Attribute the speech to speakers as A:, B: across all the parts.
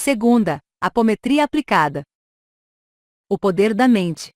A: Segunda, apometria aplicada. O poder da mente.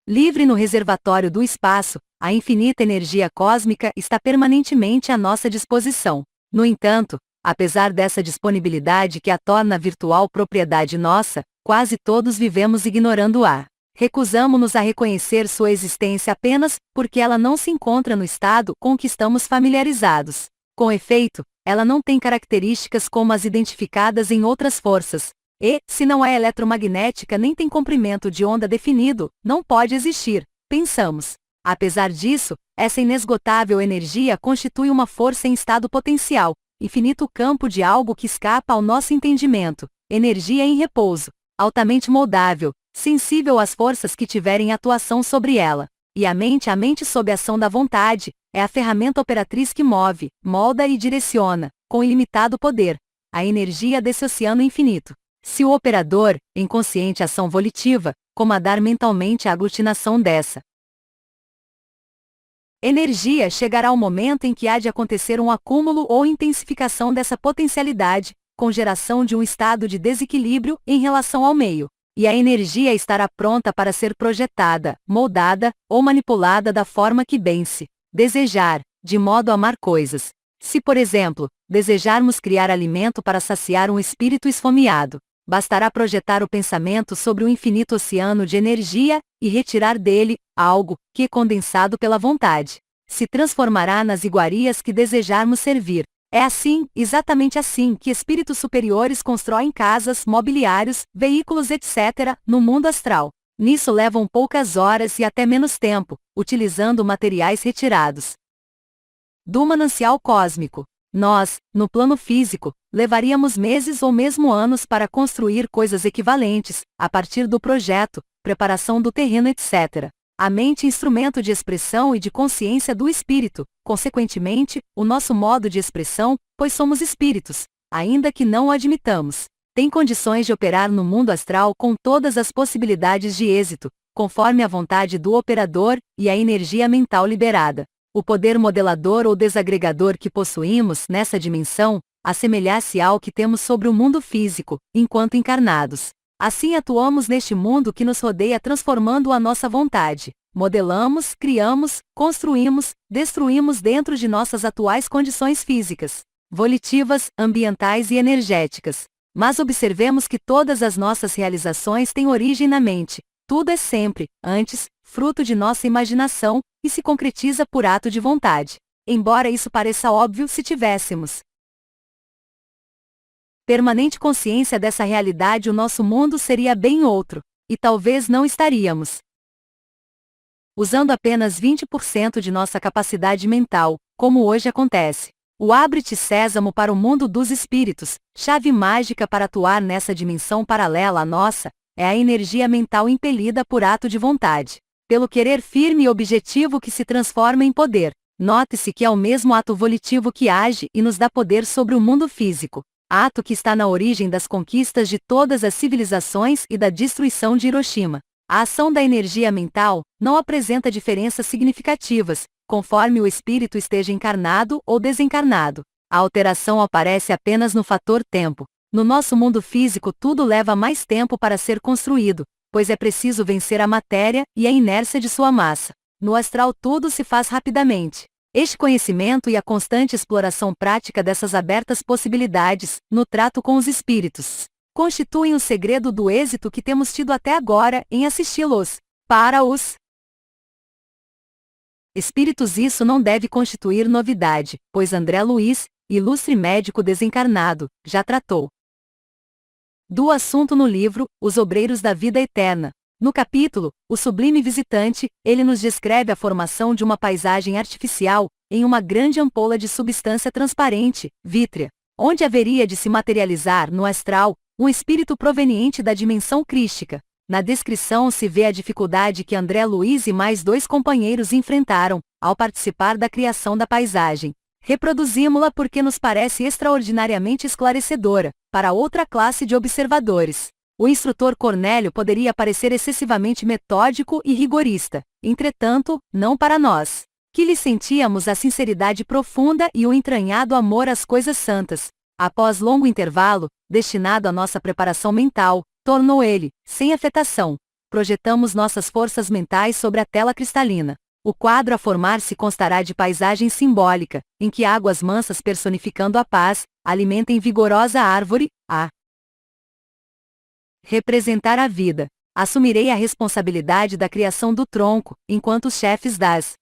A: Livre no reservatório do espaço, a infinita energia cósmica está permanentemente à nossa disposição. No entanto, apesar dessa disponibilidade que a torna virtual propriedade nossa, quase todos vivemos ignorando-a. Recusamo-nos a reconhecer sua existência apenas porque ela não se encontra no estado com que estamos familiarizados. Com efeito, ela não tem características como as identificadas em outras forças. E, se não é eletromagnética nem tem comprimento de onda definido, não pode existir, pensamos. Apesar disso, essa inesgotável energia constitui uma força em estado potencial, infinito campo de algo que escapa ao nosso entendimento, energia em repouso, altamente moldável, sensível às forças que tiverem atuação sobre ela. E a mente sob a ação da vontade, é a ferramenta operatriz que move, molda e direciona, com ilimitado poder, a energia desse oceano infinito. Se o operador, em consciente ação volitiva, comandar mentalmente a aglutinação dessa energia, chegará o momento em que há de acontecer um acúmulo ou intensificação dessa potencialidade, com geração de um estado de desequilíbrio em relação ao meio, e a energia estará pronta para ser projetada, moldada ou manipulada da forma que bem se desejar, de modo a amar coisas. Se, por exemplo, desejarmos criar alimento para saciar um espírito esfomeado, bastará projetar o pensamento sobre o infinito oceano de energia e retirar dele algo que, condensado pela vontade, se transformará nas iguarias que desejarmos servir. É assim, exatamente assim, que espíritos superiores constroem casas, mobiliários, veículos, etc., no mundo astral. Nisso levam poucas horas e até menos tempo, utilizando materiais retirados do manancial cósmico. Nós, no plano físico, levaríamos meses ou mesmo anos para construir coisas equivalentes, a partir do projeto, preparação do terreno, etc. A mente é instrumento de expressão e de consciência do espírito, consequentemente, o nosso modo de expressão, pois somos espíritos, ainda que não o admitamos, tem condições de operar no mundo astral com todas as possibilidades de êxito, conforme a vontade do operador e a energia mental liberada. O poder modelador ou desagregador que possuímos nessa dimensão, assemelhar-se ao que temos sobre o mundo físico, enquanto encarnados. Assim atuamos neste mundo que nos rodeia transformando-o à nossa vontade. Modelamos, criamos, construímos, destruímos dentro de nossas atuais condições físicas, volitivas, ambientais e energéticas. Mas observemos que todas as nossas realizações têm origem na mente. Tudo é sempre, antes, fruto de nossa imaginação, e se concretiza por ato de vontade. Embora isso pareça óbvio se tivéssemos permanente consciência dessa realidade, o nosso mundo seria bem outro, e talvez não estaríamos usando apenas 20% de nossa capacidade mental, como hoje acontece. O abre-te sésamo para o mundo dos espíritos, chave mágica para atuar nessa dimensão paralela à nossa, é a energia mental impelida por ato de vontade, pelo querer firme e objetivo que se transforma em poder. Note-se que é o mesmo ato volitivo que age e nos dá poder sobre o mundo físico, ato que está na origem das conquistas de todas as civilizações e da destruição de Hiroshima. A ação da energia mental não apresenta diferenças significativas, conforme o espírito esteja encarnado ou desencarnado. A alteração aparece apenas no fator tempo. No nosso mundo físico tudo leva mais tempo para ser construído, pois é preciso vencer a matéria e a inércia de sua massa. No astral tudo se faz rapidamente. Este conhecimento e a constante exploração prática dessas abertas possibilidades, no trato com os espíritos, constituem o segredo do êxito que temos tido até agora em assisti-los. Para os espíritos isso não deve constituir novidade, pois André Luiz, ilustre médico desencarnado, já tratou do assunto no livro Os Obreiros da Vida Eterna. No capítulo O Sublime Visitante, ele nos descreve a formação de uma paisagem artificial, em uma grande ampola de substância transparente, vítrea, onde haveria de se materializar no astral, um espírito proveniente da dimensão crística. Na descrição se vê a dificuldade que André Luiz e mais 2 companheiros enfrentaram, ao participar da criação da paisagem. Reproduzimos-la porque nos parece extraordinariamente esclarecedora, para outra classe de observadores. O instrutor Cornélio poderia parecer excessivamente metódico e rigorista, entretanto, não para nós, que lhe sentíamos a sinceridade profunda e o entranhado amor às coisas santas. Após longo intervalo, destinado à nossa preparação mental, tornou ele, sem afetação. Projetamos nossas forças mentais sobre a tela cristalina. O quadro a formar-se constará de paisagem simbólica, em que águas mansas personificando a paz, alimentem vigorosa árvore, a representar a vida. Assumirei a responsabilidade da criação do tronco, enquanto os chefes das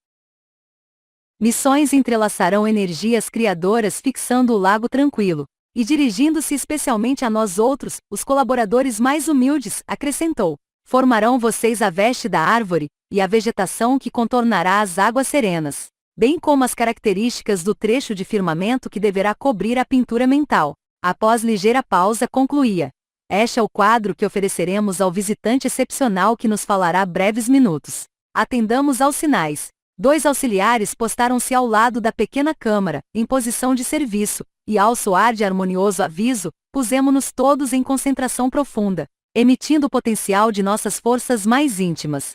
A: missões entrelaçarão energias criadoras fixando o lago tranquilo. E dirigindo-se especialmente a nós outros, os colaboradores mais humildes, acrescentou: formarão vocês a veste da árvore, e a vegetação que contornará as águas serenas, bem como as características do trecho de firmamento que deverá cobrir a pintura mental. Após ligeira pausa concluía: este é o quadro que ofereceremos ao visitante excepcional que nos falará breves minutos. Atendamos aos sinais. 2 auxiliares postaram-se ao lado da pequena câmara, em posição de serviço, e ao soar de harmonioso aviso, pusemo-nos todos em concentração profunda, emitindo o potencial de nossas forças mais íntimas.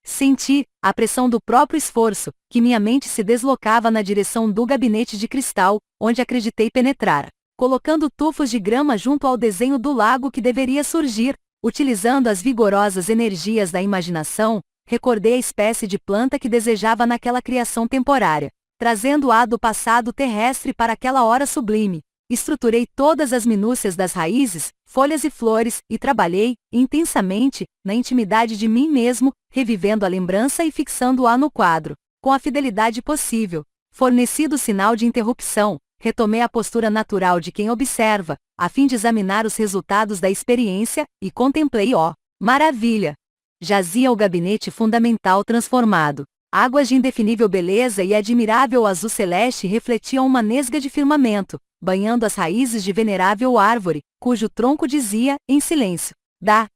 A: Senti, a pressão do próprio esforço, que minha mente se deslocava na direção do gabinete de cristal, onde acreditei penetrar, colocando tufos de grama junto ao desenho do lago que deveria surgir. Utilizando as vigorosas energias da imaginação, recordei a espécie de planta que desejava naquela criação temporária, trazendo-a do passado terrestre para aquela hora sublime. Estruturei todas as minúcias das raízes, folhas e flores, e trabalhei, intensamente, na intimidade de mim mesmo, revivendo a lembrança e fixando-a no quadro, com a fidelidade possível. Fornecido o sinal de interrupção, retomei a postura natural de quem observa, a fim de examinar os resultados da experiência, e contemplei, ó, maravilha! Jazia o gabinete fundamental transformado. Águas de indefinível beleza e admirável azul celeste refletiam uma nesga de firmamento, banhando as raízes de venerável árvore, cujo tronco dizia, em silêncio, da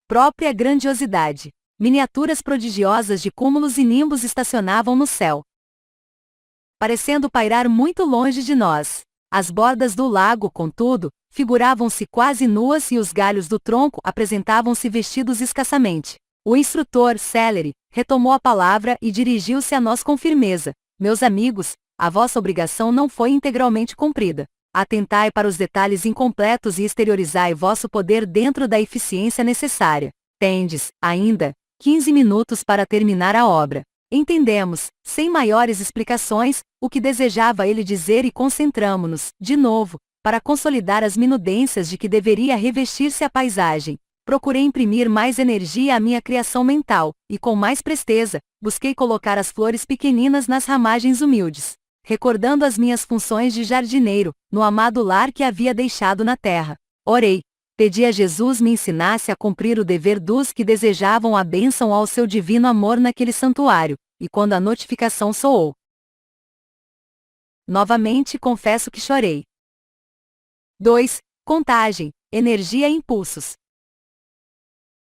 A: própria grandiosidade. Miniaturas prodigiosas de cúmulos e nimbos estacionavam no céu, parecendo pairar muito longe de nós. As bordas do lago, contudo, figuravam-se quase nuas e os galhos do tronco apresentavam-se vestidos escassamente. O instrutor, Celery, retomou a palavra e dirigiu-se a nós com firmeza: meus amigos, a vossa obrigação não foi integralmente cumprida. Atentai para os detalhes incompletos e exteriorizai vosso poder dentro da eficiência necessária. Tendes, ainda, 15 minutos para terminar a obra. Entendemos, sem maiores explicações, o que desejava ele dizer e concentramo-nos, de novo, para consolidar as minudências de que deveria revestir-se a paisagem. Procurei imprimir mais energia à minha criação mental, e com mais presteza, busquei colocar as flores pequeninas nas ramagens humildes, recordando as minhas funções de jardineiro, no amado lar que havia deixado na terra. Orei. Pedi a Jesus me ensinasse a cumprir o dever dos que desejavam a bênção ao seu divino amor naquele santuário, e quando a notificação soou, novamente confesso que chorei. 2. Contagem, energia e impulsos.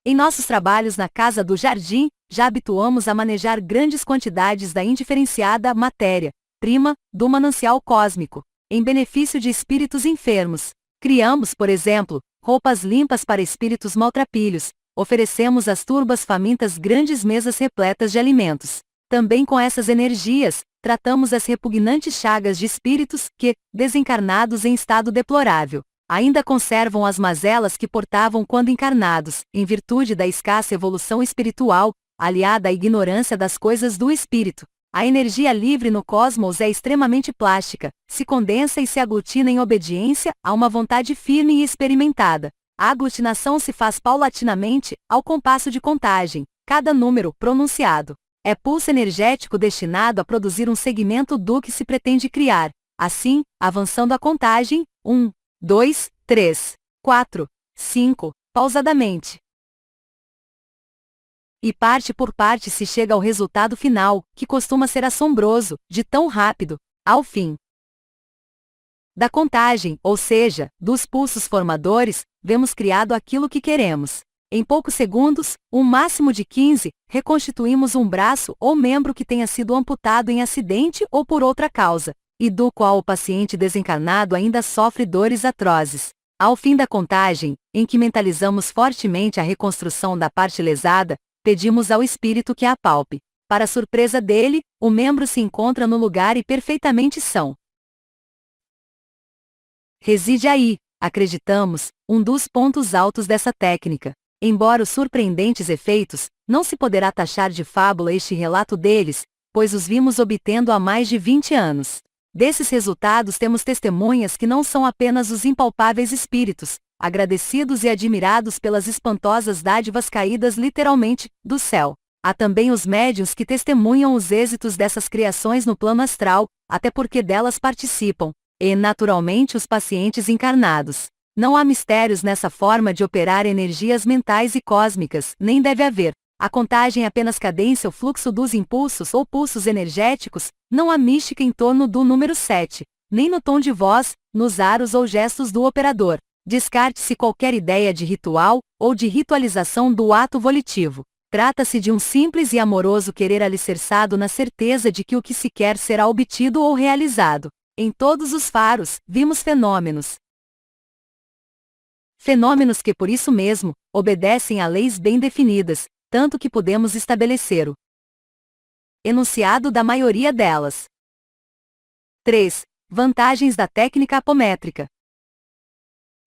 A: Em nossos trabalhos na Casa do Jardim, já habituamos a manejar grandes quantidades da indiferenciada matéria-prima do manancial cósmico, em benefício de espíritos enfermos. Criamos, por exemplo, roupas limpas para espíritos maltrapilhos, oferecemos às turbas famintas grandes mesas repletas de alimentos. Também com essas energias, tratamos as repugnantes chagas de espíritos que, desencarnados em estado deplorável, ainda conservam as mazelas que portavam quando encarnados, em virtude da escassa evolução espiritual, aliada à ignorância das coisas do espírito. A energia livre no cosmos é extremamente plástica, se condensa e se aglutina em obediência a uma vontade firme e experimentada. A aglutinação se faz paulatinamente, ao compasso de contagem, cada número pronunciado é pulso energético destinado a produzir um segmento do que se pretende criar. Assim, avançando a contagem, 1, 2, 3, 4, 5, pausadamente. E parte por parte se chega ao resultado final, que costuma ser assombroso, de tão rápido, ao fim da contagem, ou seja, dos pulsos formadores, vemos criado aquilo que queremos. Em poucos segundos, um máximo de 15, reconstituímos um braço ou membro que tenha sido amputado em acidente ou por outra causa, e do qual o paciente desencarnado ainda sofre dores atrozes. Ao fim da contagem, em que mentalizamos fortemente a reconstrução da parte lesada, pedimos ao espírito que a apalpe. Para surpresa dele, o membro se encontra no lugar e perfeitamente são. Reside aí, acreditamos, um dos pontos altos dessa técnica. Embora os surpreendentes efeitos, não se poderá taxar de fábula este relato deles, pois os vimos obtendo há mais de 20 anos. Desses resultados temos testemunhas que não são apenas os impalpáveis espíritos, agradecidos e admirados pelas espantosas dádivas caídas literalmente do céu. Há também os médiuns que testemunham os êxitos dessas criações no plano astral, até porque delas participam, e, naturalmente, os pacientes encarnados. Não há mistérios nessa forma de operar energias mentais e cósmicas, nem deve haver. A contagem apenas cadencia o fluxo dos impulsos ou pulsos energéticos, não há mística em torno do número 7, nem no tom de voz, nos aros ou gestos do operador. Descarte-se qualquer ideia de ritual, ou de ritualização do ato volitivo. Trata-se de um simples e amoroso querer alicerçado na certeza de que o que se quer será obtido ou realizado. Em todos os faros, vimos fenômenos. Fenômenos que por isso mesmo, obedecem a leis bem definidas, tanto que podemos estabelecer o enunciado da maioria delas. 3. Vantagens da técnica apométrica.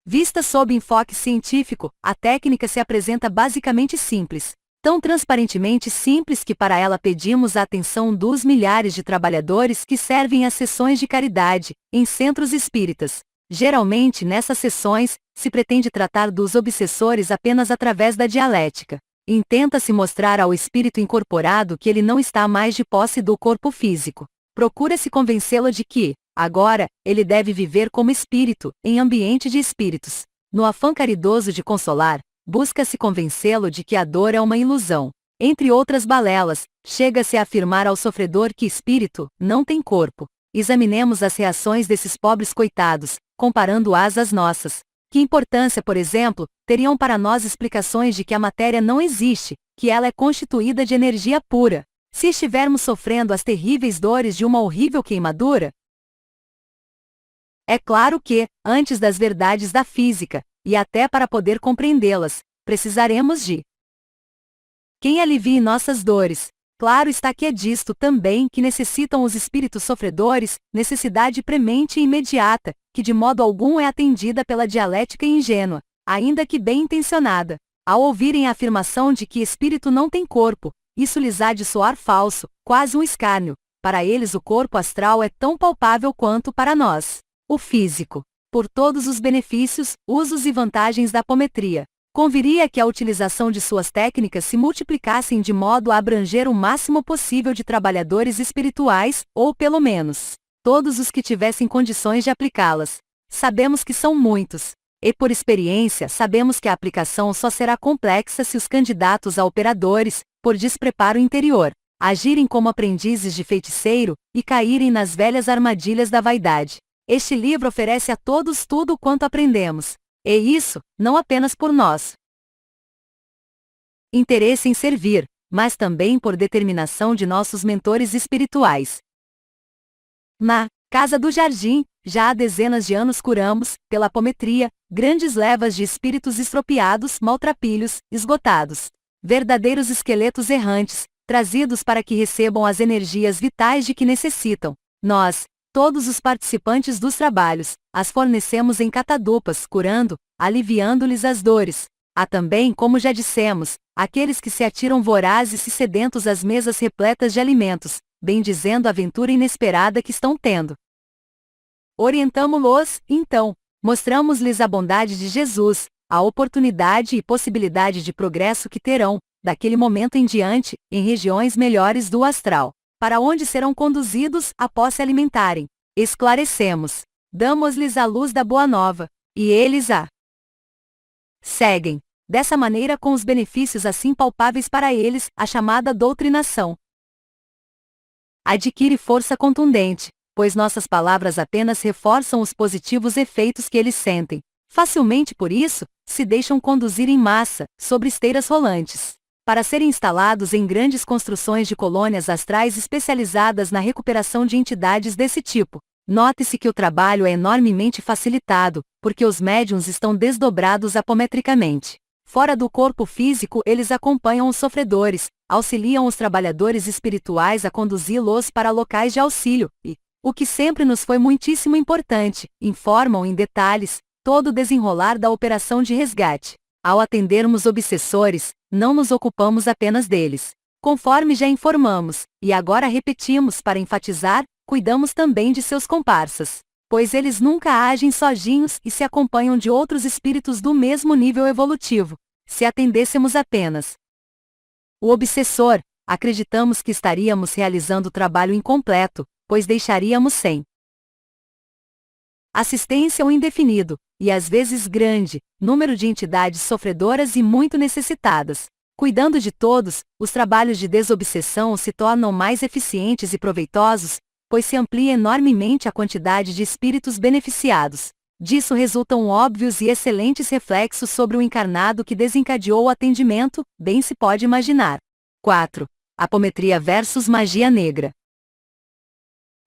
A: Vista sob enfoque científico, a técnica se apresenta basicamente simples. Tão transparentemente simples que para ela pedimos a atenção dos milhares de trabalhadores que servem às sessões de caridade, em centros espíritas. Geralmente nessas sessões, se pretende tratar dos obsessores apenas através da dialética. Intenta-se mostrar ao espírito incorporado que ele não está mais de posse do corpo físico. Procura-se convencê-lo de que, agora, ele deve viver como espírito, em ambiente de espíritos. No afã caridoso de consolar, busca-se convencê-lo de que a dor é uma ilusão. Entre outras balelas, chega-se a afirmar ao sofredor que espírito não tem corpo. Examinemos as reações desses pobres coitados, comparando-as às nossas. Que importância, por exemplo, teriam para nós explicações de que a matéria não existe, que ela é constituída de energia pura, se estivermos sofrendo as terríveis dores de uma horrível queimadura? É claro que, antes das verdades da física, e até para poder compreendê-las, precisaremos de quem alivie nossas dores. Claro está que é disto também que necessitam os espíritos sofredores, necessidade premente e imediata, que de modo algum é atendida pela dialética ingênua, ainda que bem intencionada. Ao ouvirem a afirmação de que espírito não tem corpo, isso lhes há de soar falso, quase um escárnio. Para eles o corpo astral é tão palpável quanto para nós o físico. Por todos os benefícios, usos e vantagens da apometria, conviria que a utilização de suas técnicas se multiplicassem de modo a abranger o máximo possível de trabalhadores espirituais, ou pelo menos, todos os que tivessem condições de aplicá-las. Sabemos que são muitos, e por experiência sabemos que a aplicação só será complexa se os candidatos a operadores, por despreparo interior, agirem como aprendizes de feiticeiro, e caírem nas velhas armadilhas da vaidade. Este livro oferece a todos tudo quanto aprendemos. E isso, não apenas por nós interesse em servir, mas também por determinação de nossos mentores espirituais. Na Casa do Jardim, já há dezenas de anos curamos, pela apometria, grandes levas de espíritos estropiados, maltrapilhos, esgotados. Verdadeiros esqueletos errantes, trazidos para que recebam as energias vitais de que necessitam. Nós, todos os participantes dos trabalhos, as fornecemos em catadupas, curando, aliviando-lhes as dores. Há também, como já dissemos, aqueles que se atiram vorazes e sedentos às mesas repletas de alimentos, bendizendo a aventura inesperada que estão tendo. Orientamo-los, então, mostramos-lhes a bondade de Jesus, a oportunidade e possibilidade de progresso que terão, daquele momento em diante, em regiões melhores do astral, para onde serão conduzidos após se alimentarem. Esclarecemos. Damos-lhes a luz da Boa Nova, e eles a seguem. Dessa maneira, com os benefícios assim palpáveis para eles, a chamada doutrinação adquire força contundente, pois nossas palavras apenas reforçam os positivos efeitos que eles sentem. Facilmente por isso, se deixam conduzir em massa, sobre esteiras rolantes, para serem instalados em grandes construções de colônias astrais especializadas na recuperação de entidades desse tipo. Note-se que o trabalho é enormemente facilitado, porque os médiuns estão desdobrados apometricamente. Fora do corpo físico, eles acompanham os sofredores, auxiliam os trabalhadores espirituais a conduzi-los para locais de auxílio, e, o que sempre nos foi muitíssimo importante, informam em detalhes todo o desenrolar da operação de resgate. Ao atendermos obsessores, não nos ocupamos apenas deles. Conforme já informamos, e agora repetimos para enfatizar, cuidamos também de seus comparsas, pois eles nunca agem sozinhos e se acompanham de outros espíritos do mesmo nível evolutivo. Se atendêssemos apenas o obsessor, acreditamos que estaríamos realizando o trabalho incompleto, pois deixaríamos sem assistência o indefinido, e às vezes grande, número de entidades sofredoras e muito necessitadas. Cuidando de todos, os trabalhos de desobsessão se tornam mais eficientes e proveitosos, pois se amplia enormemente a quantidade de espíritos beneficiados. Disso resultam óbvios e excelentes reflexos sobre o encarnado que desencadeou o atendimento, bem se pode imaginar. 4. Apometria versus magia negra.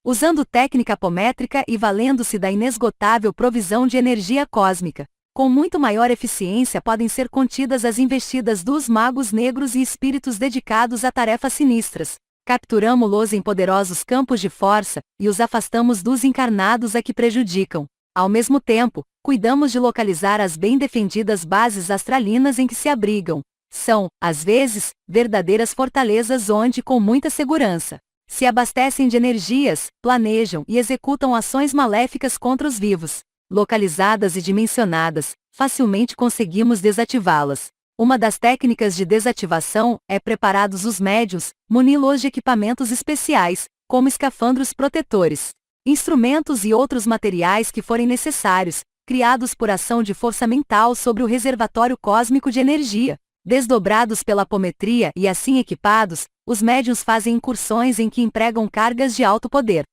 A: Usando técnica apométrica e valendo-se da inesgotável provisão de energia cósmica, com muito maior eficiência podem ser contidas as investidas dos magos negros e espíritos dedicados a tarefas sinistras. Capturamo-los em poderosos campos de força, e os afastamos dos encarnados a que prejudicam. Ao mesmo tempo, cuidamos de localizar as bem defendidas bases astralinas em que se abrigam. São, às vezes, verdadeiras fortalezas onde, com muita segurança, se abastecem de energias, planejam e executam ações maléficas contra os vivos. Localizadas e dimensionadas, facilmente conseguimos desativá-las. Uma das técnicas de desativação é preparados os médiuns, muni-los de equipamentos especiais, como escafandros protetores, instrumentos e outros materiais que forem necessários, criados por ação de força mental sobre o reservatório cósmico de energia. Desdobrados pela apometria e assim equipados, os médiuns fazem incursões em que empregam cargas de alto poder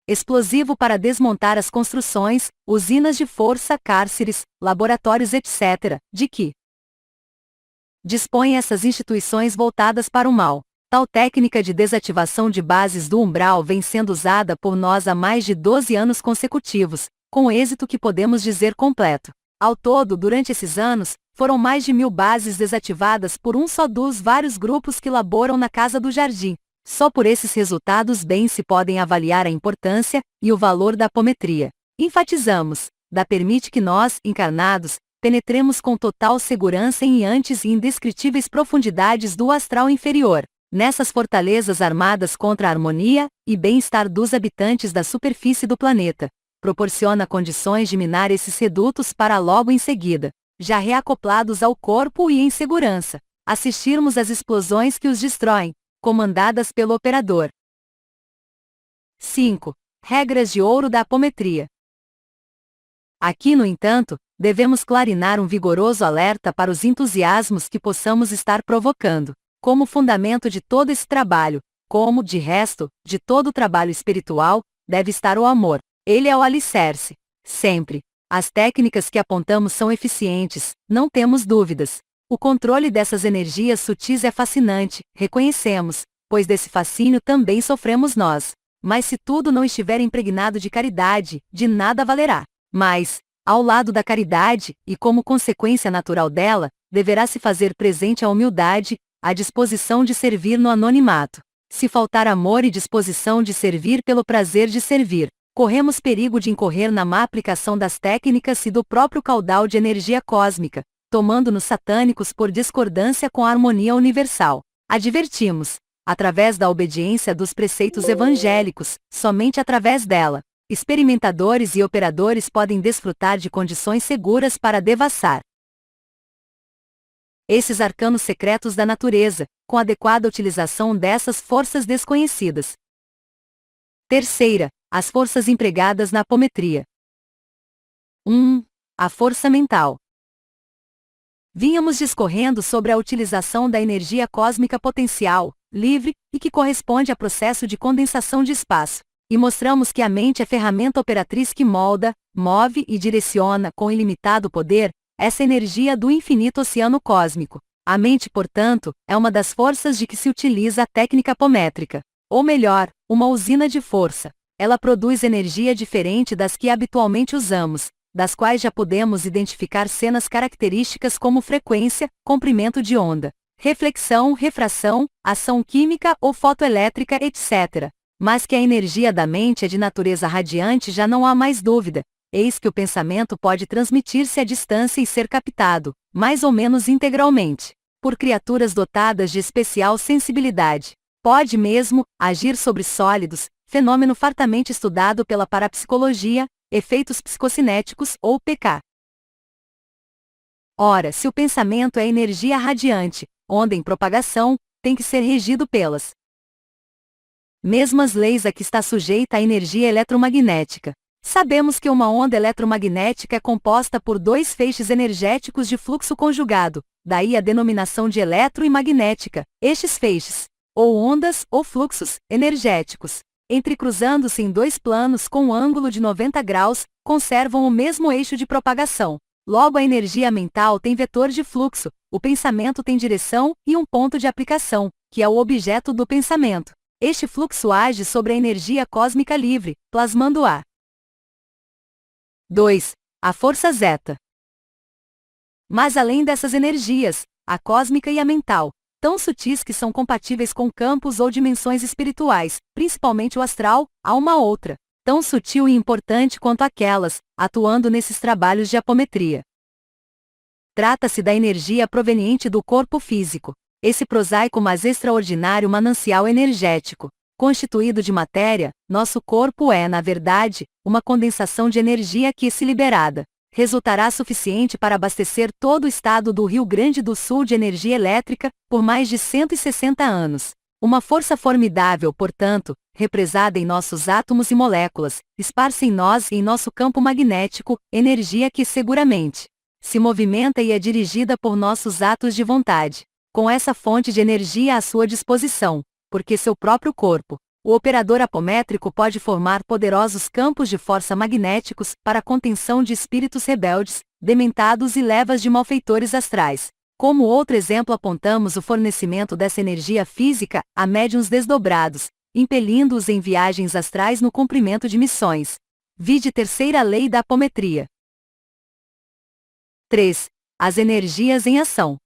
A: explosivo para desmontar as construções, usinas de força, cárceres, laboratórios etc., de que dispõem essas instituições voltadas para o mal. Tal técnica de desativação de bases do umbral vem sendo usada por nós há mais de 12 anos consecutivos, com êxito que podemos dizer completo. Ao todo, durante esses anos, foram mais de 1000 bases desativadas por um só dos vários grupos que laboram na Casa do Jardim. Só por esses resultados bem se podem avaliar a importância e o valor da apometria. Enfatizamos, permite que nós, encarnados, penetremos com total segurança em antes e indescritíveis profundidades do astral inferior. Nessas fortalezas armadas contra a harmonia e bem-estar dos habitantes da superfície do planeta, proporciona condições de minar esses redutos para logo em seguida, já reacoplados ao corpo e em segurança, assistirmos às explosões que os destroem, comandadas pelo operador. 5. Regras de ouro da apometria. Aqui, no entanto, devemos clarinar um vigoroso alerta para os entusiasmos que possamos estar provocando. Como fundamento de todo esse trabalho, como, de resto, de todo o trabalho espiritual, deve estar o amor. Ele é o alicerce. Sempre. As técnicas que apontamos são eficientes, não temos dúvidas. O controle dessas energias sutis é fascinante, reconhecemos, pois desse fascínio também sofremos nós. Mas se tudo não estiver impregnado de caridade, de nada valerá. Mas, ao lado da caridade, e como consequência natural dela, deverá se fazer presente a humildade, a disposição de servir no anonimato. Se faltar amor e disposição de servir pelo prazer de servir, corremos perigo de incorrer na má aplicação das técnicas e do próprio caudal de energia cósmica, tomando-nos satânicos por discordância com a harmonia universal. Advertimos, através da obediência dos preceitos evangélicos, somente através dela, experimentadores e operadores podem desfrutar de condições seguras para devassar esses arcanos secretos da natureza, com adequada utilização dessas forças desconhecidas. Terceira, as forças empregadas na apometria. 1. A força mental. Vínhamos discorrendo sobre a utilização da energia cósmica potencial, livre, e que corresponde a processo de condensação de espaço, e mostramos que a mente é ferramenta operatriz que molda, move e direciona com ilimitado poder essa energia do infinito oceano cósmico. A mente, portanto, é uma das forças de que se utiliza a técnica apométrica. Ou melhor, uma usina de força. Ela produz energia diferente das que habitualmente usamos, das quais já podemos identificar cenas características como frequência, comprimento de onda, reflexão, refração, ação química ou fotoelétrica, etc. Mas que a energia da mente é de natureza radiante já não há mais dúvida, eis que o pensamento pode transmitir-se à distância e ser captado, mais ou menos integralmente, por criaturas dotadas de especial sensibilidade. Pode mesmo agir sobre sólidos, fenômeno fartamente estudado pela parapsicologia, efeitos psicocinéticos ou PK. Ora, se o pensamento é energia radiante, onda em propagação, tem que ser regido pelas mesmas leis a que está sujeita a energia eletromagnética. Sabemos que uma onda eletromagnética é composta por dois feixes energéticos de fluxo conjugado, daí a denominação de eletro e magnética. Estes feixes, ou ondas ou fluxos energéticos, entrecruzando-se em dois planos com um ângulo de 90 graus, conservam o mesmo eixo de propagação. Logo, a energia mental tem vetor de fluxo, o pensamento tem direção e um ponto de aplicação, que é o objeto do pensamento. Este fluxo age sobre a energia cósmica livre, plasmando-a. 2. A força zeta. Mas além dessas energias, a cósmica e a mental, tão sutis que são compatíveis com campos ou dimensões espirituais, principalmente o astral, há uma outra, tão sutil e importante quanto aquelas, atuando nesses trabalhos de apometria. Trata-se da energia proveniente do corpo físico, esse prosaico mas extraordinário manancial energético. Constituído de matéria, nosso corpo é, na verdade, uma condensação de energia que, se liberada, resultará suficiente para abastecer todo o estado do Rio Grande do Sul de energia elétrica, por mais de 160 anos. Uma força formidável, portanto, represada em nossos átomos e moléculas, esparsa em nós e em nosso campo magnético, energia que seguramente se movimenta e é dirigida por nossos atos de vontade. Com essa fonte de energia à sua disposição, porque seu próprio corpo, o operador apométrico pode formar poderosos campos de força magnéticos para a contenção de espíritos rebeldes, dementados e levas de malfeitores astrais. Como outro exemplo apontamos o fornecimento dessa energia física a médiuns desdobrados, impelindo-os em viagens astrais no cumprimento de missões. Vide terceira lei da apometria. 3. As energias em ação.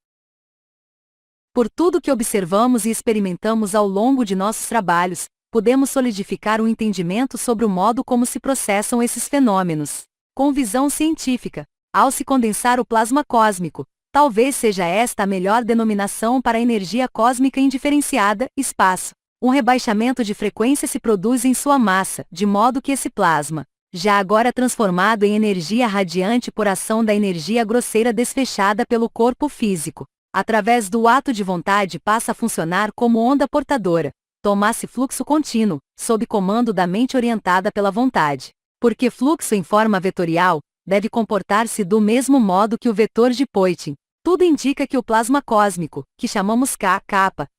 A: Por tudo que observamos e experimentamos ao longo de nossos trabalhos, podemos solidificar um entendimento sobre o modo como se processam esses fenômenos. Com visão científica, ao se condensar o plasma cósmico, talvez seja esta a melhor denominação para a energia cósmica indiferenciada, espaço. Um rebaixamento de frequência se produz em sua massa, de modo que esse plasma, já agora transformado em energia radiante por ação da energia grosseira desfechada pelo corpo físico, através do ato de vontade passa a funcionar como onda portadora, toma-se fluxo contínuo, sob comando da mente orientada pela vontade. Porque fluxo em forma vetorial, deve comportar-se do mesmo modo que o vetor de Poynting. Tudo indica que o plasma cósmico, que chamamos K,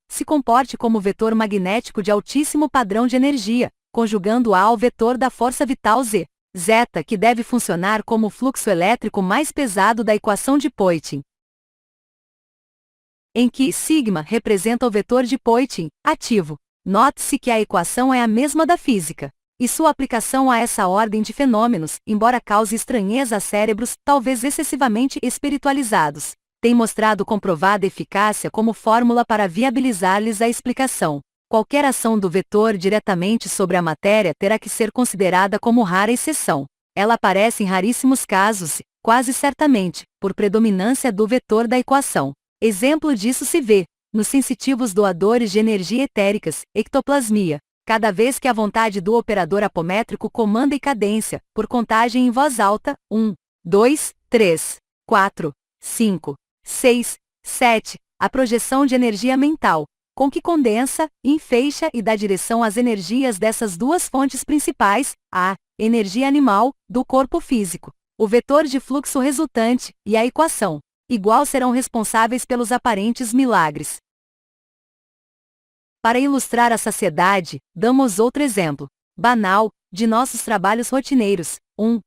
A: se comporte como vetor magnético de altíssimo padrão de energia, conjugando A ao vetor da força vital Z, zeta, que deve funcionar como o fluxo elétrico mais pesado da equação de Poynting, em que sigma representa o vetor de Poynting, ativo. Note-se que a equação é a mesma da física, e sua aplicação a essa ordem de fenômenos, embora cause estranheza a cérebros talvez excessivamente espiritualizados, tem mostrado comprovada eficácia como fórmula para viabilizar-lhes a explicação. Qualquer ação do vetor diretamente sobre a matéria terá que ser considerada como rara exceção. Ela aparece em raríssimos casos, quase certamente, por predominância do vetor da equação. Exemplo disso se vê nos sensitivos doadores de energia etéricas, ectoplasmia, cada vez que a vontade do operador apométrico comanda e cadência, por contagem em voz alta, 1, 2, 3, 4, 5, 6, 7, a projeção de energia mental, com que condensa, enfeixa e dá direção às energias dessas duas fontes principais, a energia animal, do corpo físico, o vetor de fluxo resultante, e a equação igual serão responsáveis pelos aparentes milagres. Para ilustrar a saciedade, damos outro exemplo, banal, de nossos trabalhos rotineiros. 1.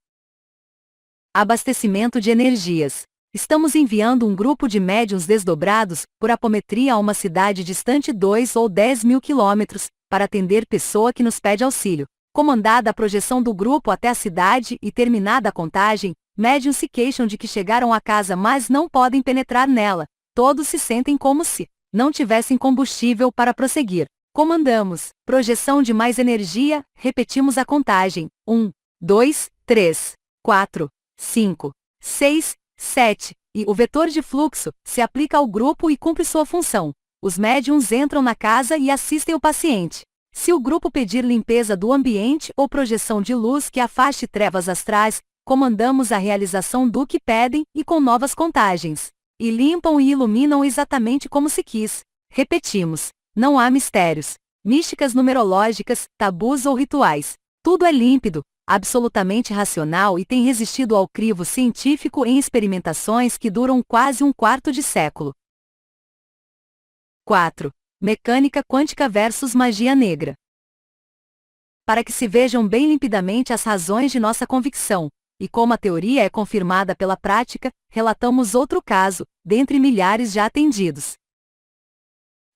A: Abastecimento de energias. Estamos enviando um grupo de médiuns desdobrados, por apometria a uma cidade distante 2 ou 10 mil quilômetros, para atender pessoa que nos pede auxílio. Comandada a projeção do grupo até a cidade e terminada a contagem, médiuns se queixam de que chegaram à casa mas não podem penetrar nela. Todos se sentem como se não tivessem combustível para prosseguir. Comandamos. Projeção de mais energia, repetimos a contagem. 1, 2, 3, 4, 5, 6, 7. E o vetor de fluxo se aplica ao grupo e cumpre sua função. Os médiums entram na casa e assistem o paciente. Se o grupo pedir limpeza do ambiente ou projeção de luz que afaste trevas astrais, comandamos a realização do que pedem e com novas contagens. E limpam e iluminam exatamente como se quis. Repetimos. Não há mistérios, místicas numerológicas, tabus ou rituais. Tudo é límpido, absolutamente racional e tem resistido ao crivo científico em experimentações que duram quase um quarto de século. 4. Mecânica quântica versus magia negra. Para que se vejam bem limpidamente as razões de nossa convicção, e como a teoria é confirmada pela prática, relatamos outro caso, dentre milhares já atendidos.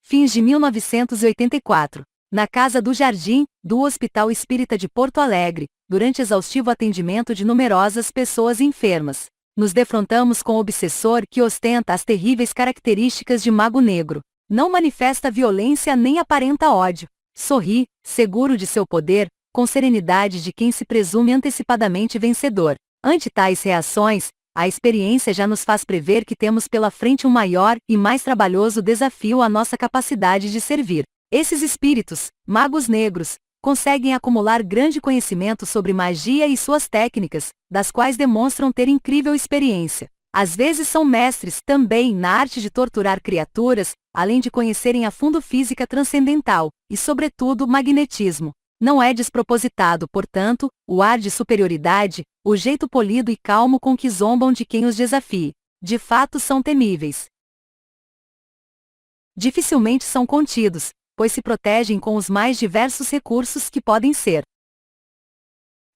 A: Fins de 1984. Na Casa do Jardim, do Hospital Espírita de Porto Alegre, durante exaustivo atendimento de numerosas pessoas enfermas, nos defrontamos com o obsessor que ostenta as terríveis características de mago negro. Não manifesta violência nem aparenta ódio. Sorri, seguro de seu poder, com serenidade de quem se presume antecipadamente vencedor. Ante tais reações, a experiência já nos faz prever que temos pela frente um maior e mais trabalhoso desafio à nossa capacidade de servir. Esses espíritos, magos negros, conseguem acumular grande conhecimento sobre magia e suas técnicas, das quais demonstram ter incrível experiência. Às vezes são mestres também na arte de torturar criaturas, além de conhecerem a fundo física transcendental, e sobretudo magnetismo. Não é despropositado, portanto, o ar de superioridade, o jeito polido e calmo com que zombam de quem os desafie. De fato são temíveis. Dificilmente são contidos, pois se protegem com os mais diversos recursos que podem ser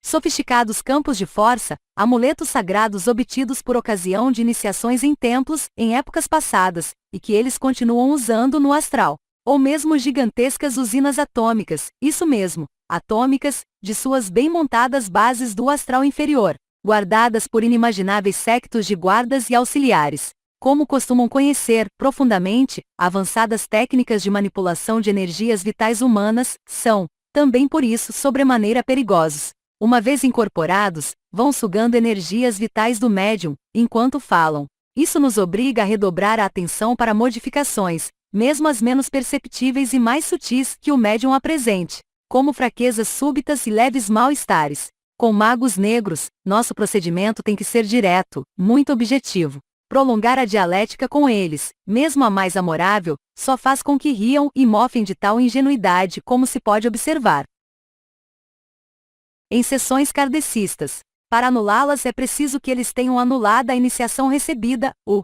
A: sofisticados campos de força, amuletos sagrados obtidos por ocasião de iniciações em templos, em épocas passadas, e que eles continuam usando no astral. Ou mesmo gigantescas usinas atômicas, isso mesmo, atômicas, de suas bem montadas bases do astral inferior, guardadas por inimagináveis séquitos de guardas e auxiliares. Como costumam conhecer, profundamente, avançadas técnicas de manipulação de energias vitais humanas, são, também por isso, sobremaneira perigosos. Uma vez incorporados, vão sugando energias vitais do médium, enquanto falam. Isso nos obriga a redobrar a atenção para modificações, mesmo as menos perceptíveis e mais sutis que o médium apresente, como fraquezas súbitas e leves mal-estares. Com magos negros, nosso procedimento tem que ser direto, muito objetivo. Prolongar a dialética com eles, mesmo a mais amorável, só faz com que riam e mofem de tal ingenuidade como se pode observar em sessões kardecistas. Para anulá-las é preciso que eles tenham anulado a iniciação recebida, o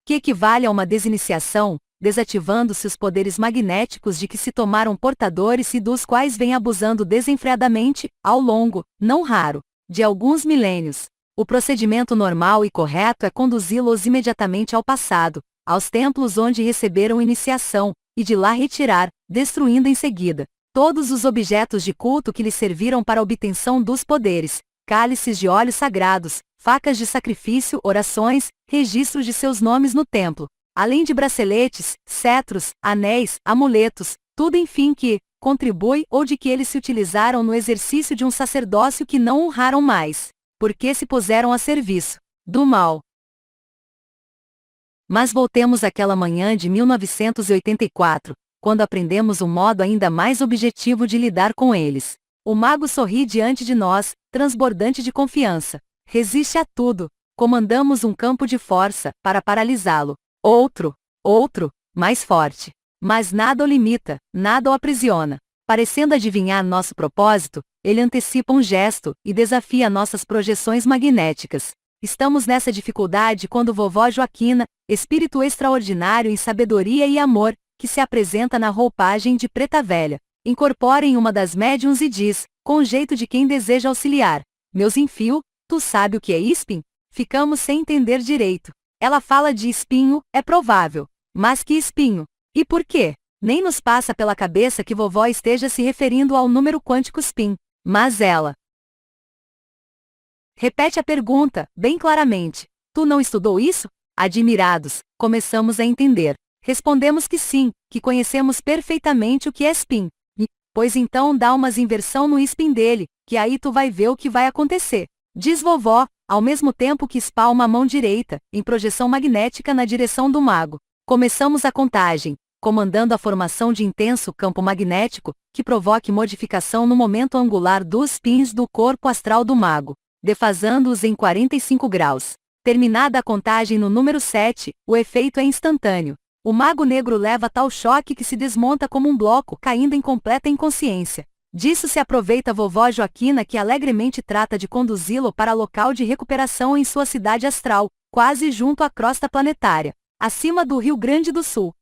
A: que equivale a uma desiniciação, desativando-se os poderes magnéticos de que se tomaram portadores e dos quais vêm abusando desenfreadamente, ao longo, não raro, de alguns milênios. O procedimento normal e correto é conduzi-los imediatamente ao passado, aos templos onde receberam iniciação, e de lá retirar, destruindo em seguida todos os objetos de culto que lhes serviram para a obtenção dos poderes, cálices de óleos sagrados, facas de sacrifício, orações, registros de seus nomes no templo, além de braceletes, cetros, anéis, amuletos, tudo enfim que contribui ou de que eles se utilizaram no exercício de um sacerdócio que não honraram mais, porque se puseram a serviço do mal. Mas voltemos àquela manhã de 1984, quando aprendemos um modo ainda mais objetivo de lidar com eles. O mago sorri diante de nós, transbordante de confiança. Resiste a tudo. Comandamos um campo de força, para paralisá-lo. Outro, mais forte. Mas nada o limita, nada o aprisiona. Parecendo adivinhar nosso propósito, ele antecipa um gesto, e desafia nossas projeções magnéticas. Estamos nessa dificuldade quando vovó Joaquina, espírito extraordinário em sabedoria e amor, que se apresenta na roupagem de preta velha, incorpora em uma das médiuns e diz, com jeito de quem deseja auxiliar: meus enfio, tu sabe o que é espinho? Ficamos sem entender direito. Ela fala de espinho, é provável. Mas que espinho? E por quê? Nem nos passa pela cabeça que vovó esteja se referindo ao número quântico spin. Mas ela repete a pergunta, bem claramente. Tu não estudou isso? Admirados, começamos a entender. Respondemos que sim, que conhecemos perfeitamente o que é spin. Pois então dá umas inversão no spin dele, que aí tu vai ver o que vai acontecer. Diz vovó, ao mesmo tempo que espalma a mão direita, em projeção magnética na direção do mago. Começamos a contagem, comandando a formação de intenso campo magnético, que provoque modificação no momento angular dos spins do corpo astral do mago, defasando-os em 45 graus. Terminada a contagem no número 7, o efeito é instantâneo. O mago negro leva tal choque que se desmonta como um bloco, caindo em completa inconsciência. Disso se aproveita a vovó Joaquina, que alegremente trata de conduzi-lo para local de recuperação em sua cidade astral, quase junto à crosta planetária, acima do Rio Grande do Sul.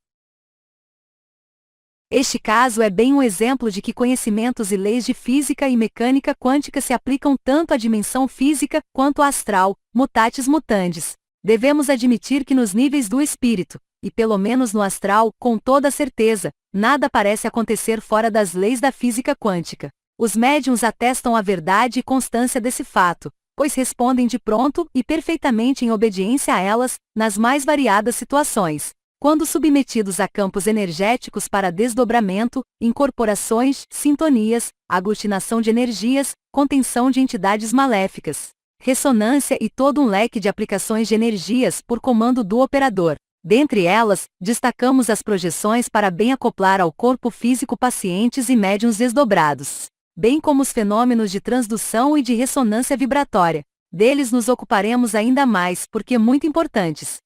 A: Este caso é bem um exemplo de que conhecimentos e leis de física e mecânica quântica se aplicam tanto à dimensão física quanto à astral, mutatis mutandis. Devemos admitir que nos níveis do espírito, e pelo menos no astral, com toda certeza, nada parece acontecer fora das leis da física quântica. Os médiuns atestam a verdade e constância desse fato, pois respondem de pronto e perfeitamente em obediência a elas, nas mais variadas situações. Quando submetidos a campos energéticos para desdobramento, incorporações, sintonias, aglutinação de energias, contenção de entidades maléficas, ressonância e todo um leque de aplicações de energias por comando do operador. Dentre elas, destacamos as projeções para bem acoplar ao corpo físico pacientes e médiuns desdobrados, bem como os fenômenos de transdução e de ressonância vibratória. Deles nos ocuparemos ainda mais porque muito importantes.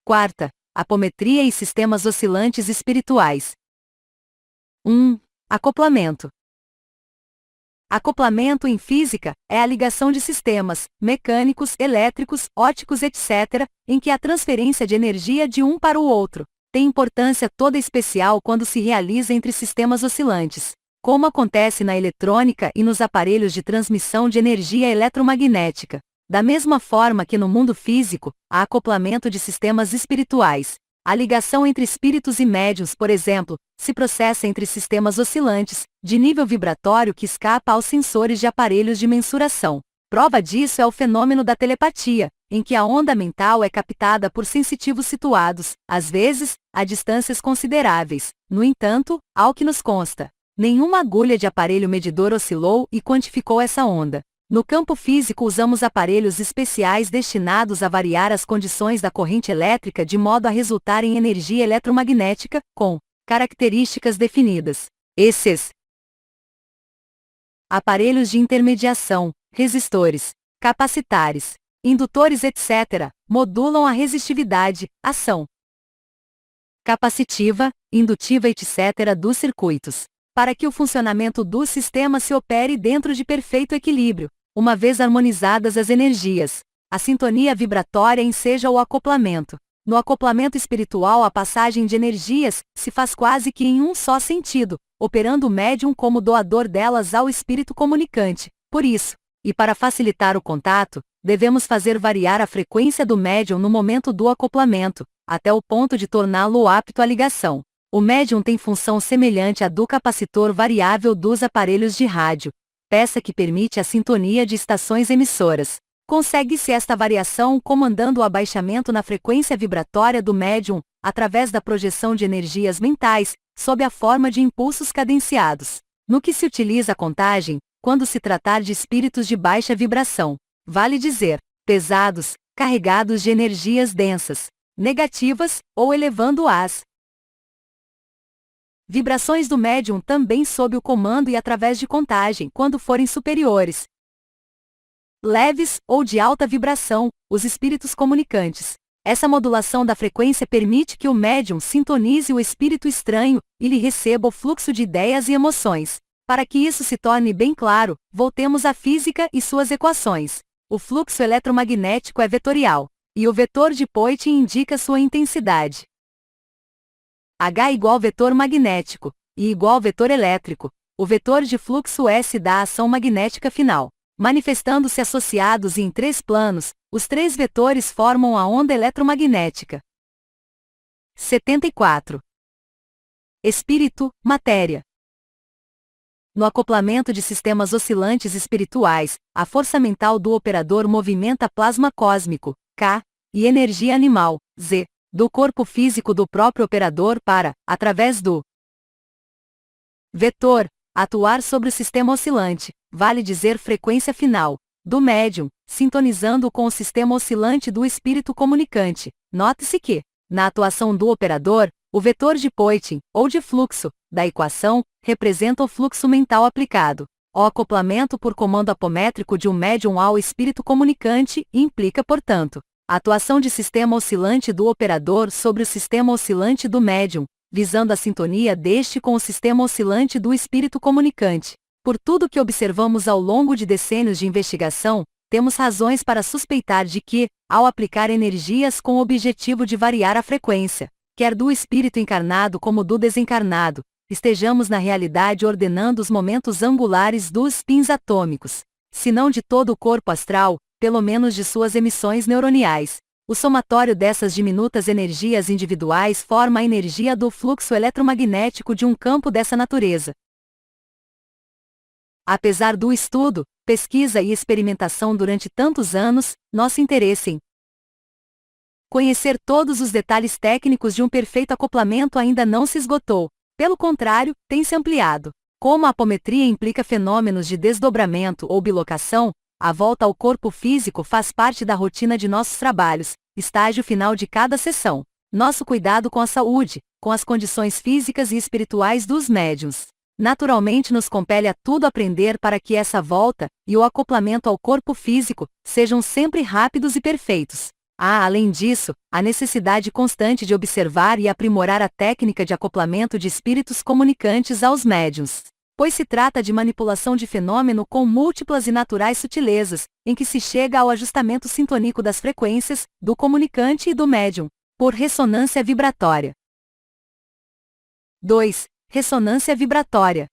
A: Quarta, apometria e sistemas oscilantes espirituais. 1. Acoplamento. Acoplamento em física é a ligação de sistemas mecânicos, elétricos, ópticos, etc., em que a transferência de energia de um para o outro tem importância toda especial quando se realiza entre sistemas oscilantes, como acontece na eletrônica e nos aparelhos de transmissão de energia eletromagnética. Da mesma forma que no mundo físico, há acoplamento de sistemas espirituais. A ligação entre espíritos e médiuns, por exemplo, se processa entre sistemas oscilantes, de nível vibratório que escapa aos sensores de aparelhos de mensuração. Prova disso é o fenômeno da telepatia, em que a onda mental é captada por sensitivos situados, às vezes, a distâncias consideráveis. No entanto, ao que nos consta, nenhuma agulha de aparelho medidor oscilou e quantificou essa onda. No campo físico usamos aparelhos especiais destinados a variar as condições da corrente elétrica de modo a resultar em energia eletromagnética, com características definidas. Esses aparelhos de intermediação, resistores, capacitares, indutores, etc., modulam a resistividade, ação capacitiva, indutiva, etc. dos circuitos, para que o funcionamento do sistema se opere dentro de perfeito equilíbrio. Uma vez harmonizadas as energias, a sintonia vibratória enseja o acoplamento. No acoplamento espiritual, a passagem de energias se faz quase que em um só sentido, operando o médium como doador delas ao espírito comunicante. Por isso, e para facilitar o contato, devemos fazer variar a frequência do médium no momento do acoplamento, até o ponto de torná-lo apto à ligação. O médium tem função semelhante à do capacitor variável dos aparelhos de rádio, peça que permite a sintonia de estações emissoras. Consegue-se esta variação comandando o abaixamento na frequência vibratória do médium, através da projeção de energias mentais, sob a forma de impulsos cadenciados. No que se utiliza a contagem, quando se tratar de espíritos de baixa vibração, vale dizer, pesados, carregados de energias densas, negativas, ou elevando-as. Vibrações do médium também sob o comando e através de contagem, quando forem superiores, leves, ou de alta vibração, os espíritos comunicantes. Essa modulação da frequência permite que o médium sintonize o espírito estranho, e lhe receba o fluxo de ideias e emoções. Para que isso se torne bem claro, voltemos à física e suas equações. O fluxo eletromagnético é vetorial, e o vetor de Poynting indica sua intensidade. H igual vetor magnético, I igual vetor elétrico. O vetor de fluxo S dá a ação magnética final. Manifestando-se associados em 3 planos, os 3 vetores formam a onda eletromagnética. 74. Espírito, matéria. No acoplamento de sistemas oscilantes espirituais, a força mental do operador movimenta plasma cósmico, K, e energia animal, Z, do corpo físico do próprio operador para, através do vetor, atuar sobre o sistema oscilante, vale dizer frequência final, do médium, sintonizando com o sistema oscilante do espírito comunicante. Note-se que, na atuação do operador, o vetor de Poynting, ou de fluxo, da equação, representa o fluxo mental aplicado. O acoplamento por comando apométrico de um médium ao espírito comunicante implica, portanto, a atuação de sistema oscilante do operador sobre o sistema oscilante do médium, visando a sintonia deste com o sistema oscilante do espírito comunicante. Por tudo que observamos ao longo de decênios de investigação, temos razões para suspeitar de que, ao aplicar energias com o objetivo de variar a frequência, quer do espírito encarnado como do desencarnado, estejamos na realidade ordenando os momentos angulares dos spins atômicos, se não de todo o corpo astral, pelo menos de suas emissões neuroniais. O somatório dessas diminutas energias individuais forma a energia do fluxo eletromagnético de um campo dessa natureza. Apesar do estudo, pesquisa e experimentação durante tantos anos, nosso interesse em conhecer todos os detalhes técnicos de um perfeito acoplamento ainda não se esgotou. Pelo contrário, tem se ampliado. Como a apometria implica fenômenos de desdobramento ou bilocação, a volta ao corpo físico faz parte da rotina de nossos trabalhos, estágio final de cada sessão. Nosso cuidado com a saúde, com as condições físicas e espirituais dos médiuns, naturalmente nos compele a tudo aprender para que essa volta, e o acoplamento ao corpo físico, sejam sempre rápidos e perfeitos. Há, além disso, a necessidade constante de observar e aprimorar a técnica de acoplamento de espíritos comunicantes aos médiuns, pois se trata de manipulação de fenômeno com múltiplas e naturais sutilezas, em que se chega ao ajustamento sintoníco das frequências, do comunicante e do médium, por ressonância vibratória. 2. Ressonância vibratória.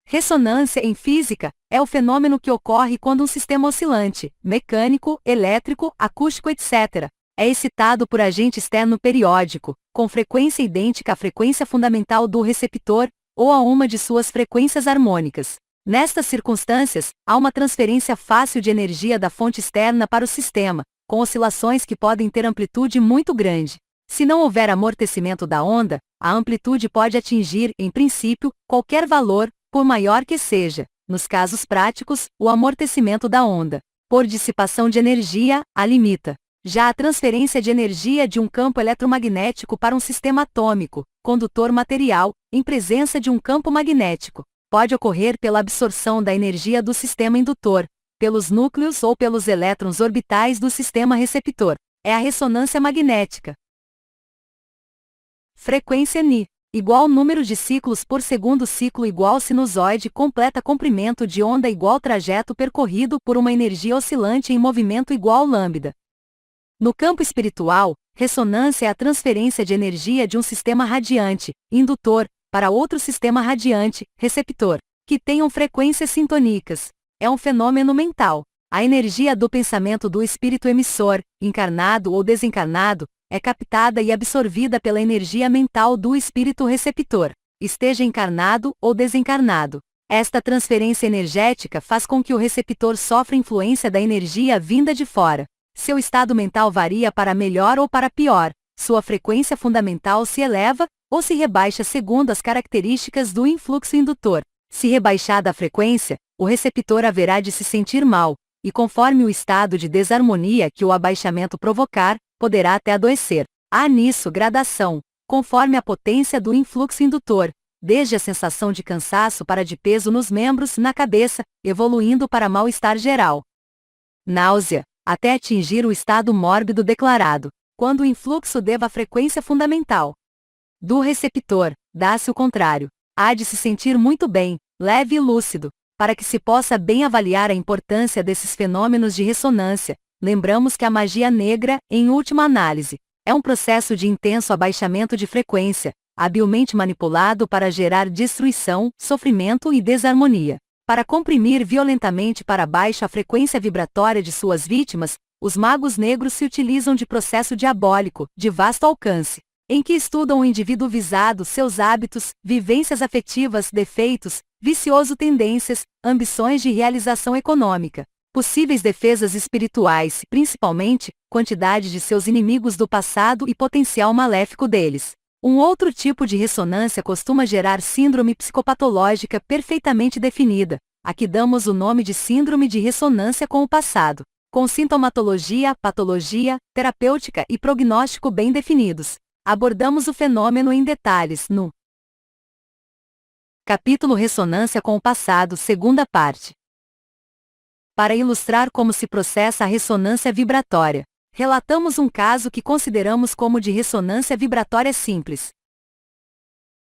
A: Ressonância, em física, é o fenômeno que ocorre quando um sistema oscilante, mecânico, elétrico, acústico, etc., é excitado por agente externo periódico, com frequência idêntica à frequência fundamental do receptor, ou a uma de suas frequências harmônicas. Nestas circunstâncias, há uma transferência fácil de energia da fonte externa para o sistema, com oscilações que podem ter amplitude muito grande. Se não houver amortecimento da onda, a amplitude pode atingir, em princípio, qualquer valor, por maior que seja, nos casos práticos, o amortecimento da onda, por dissipação de energia, a limita. Já a transferência de energia de um campo eletromagnético para um sistema atômico, condutor material, em presença de um campo magnético, pode ocorrer pela absorção da energia do sistema indutor, pelos núcleos ou pelos elétrons orbitais do sistema receptor. É a ressonância magnética. Frequência Ni. Igual número de ciclos por segundo, ciclo igual sinusoide completa comprimento de onda igual trajeto percorrido por uma energia oscilante em movimento igual lambda. No campo espiritual, ressonância é a transferência de energia de um sistema radiante, indutor, para outro sistema radiante, receptor, que tenham frequências sintonicas. É um fenômeno mental. A energia do pensamento do espírito emissor, encarnado ou desencarnado, é captada e absorvida pela energia mental do espírito receptor, esteja encarnado ou desencarnado. Esta transferência energética faz com que o receptor sofra influência da energia vinda de fora. Seu estado mental varia para melhor ou para pior, sua frequência fundamental se eleva ou se rebaixa segundo as características do influxo indutor. Se rebaixada a frequência, o receptor haverá de se sentir mal, e conforme o estado de desarmonia que o abaixamento provocar, poderá até adoecer. Há nisso gradação, conforme a potência do influxo indutor, desde a sensação de cansaço para de peso nos membros, na cabeça, evoluindo para mal-estar geral, náusea, até atingir o estado mórbido declarado. Quando o influxo deva à frequência fundamental do receptor, dá-se o contrário. Há de se sentir muito bem, leve e lúcido. Para que se possa bem avaliar a importância desses fenômenos de ressonância, lembramos que a magia negra, em última análise, é um processo de intenso abaixamento de frequência, habilmente manipulado para gerar destruição, sofrimento e desarmonia. Para comprimir violentamente para baixo a frequência vibratória de suas vítimas, os magos negros se utilizam de processo diabólico, de vasto alcance, em que estudam o indivíduo visado, seus hábitos, vivências afetivas, defeitos, vicioso tendências, ambições de realização econômica, Possíveis defesas espirituais, principalmente, quantidade de seus inimigos do passado e potencial maléfico deles. Um outro tipo de ressonância costuma gerar síndrome psicopatológica perfeitamente definida, a que damos o nome de síndrome de ressonância com o passado, com sintomatologia, patologia, terapêutica e prognóstico bem definidos. Abordamos o fenômeno em detalhes no capítulo Ressonância com o Passado, segunda parte. Para ilustrar como se processa a ressonância vibratória, relatamos um caso que consideramos como de ressonância vibratória simples.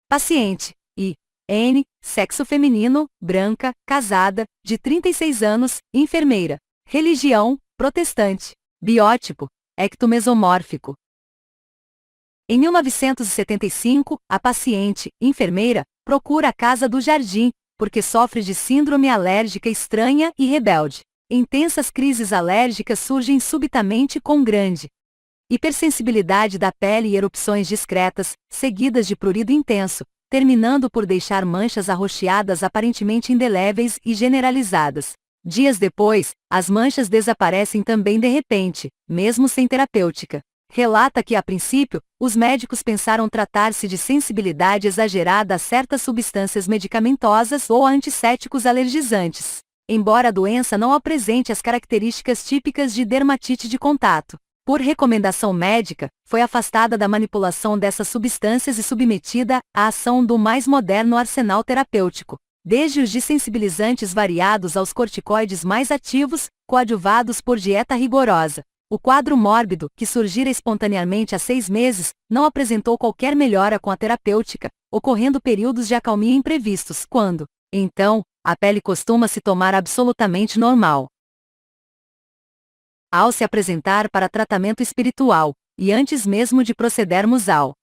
A: Paciente, I.N., sexo feminino, branca, casada, de 36 anos, enfermeira. Religião, protestante. Biótipo, ectomesomórfico. Em 1975, a paciente, enfermeira, procura a casa do jardim, porque sofre de síndrome alérgica estranha e rebelde. Intensas crises alérgicas surgem subitamente com grande hipersensibilidade da pele e erupções discretas, seguidas de prurido intenso, terminando por deixar manchas arroxeadas aparentemente indeléveis e generalizadas. Dias depois, as manchas desaparecem também de repente, mesmo sem terapêutica. Relata que, a princípio, os médicos pensaram tratar-se de sensibilidade exagerada a certas substâncias medicamentosas ou a antissépticos alergizantes, embora a doença não apresente as características típicas de dermatite de contato. Por recomendação médica, foi afastada da manipulação dessas substâncias e submetida à ação do mais moderno arsenal terapêutico, desde os desensibilizantes variados aos corticoides mais ativos, coadjuvados por dieta rigorosa. O quadro mórbido, que surgira espontaneamente há 6 meses, não apresentou qualquer melhora com a terapêutica, ocorrendo períodos de acalmia imprevistos, quando, então, a pele costuma se tomar absolutamente normal. Ao se apresentar para tratamento espiritual, e antes mesmo de procedermos ao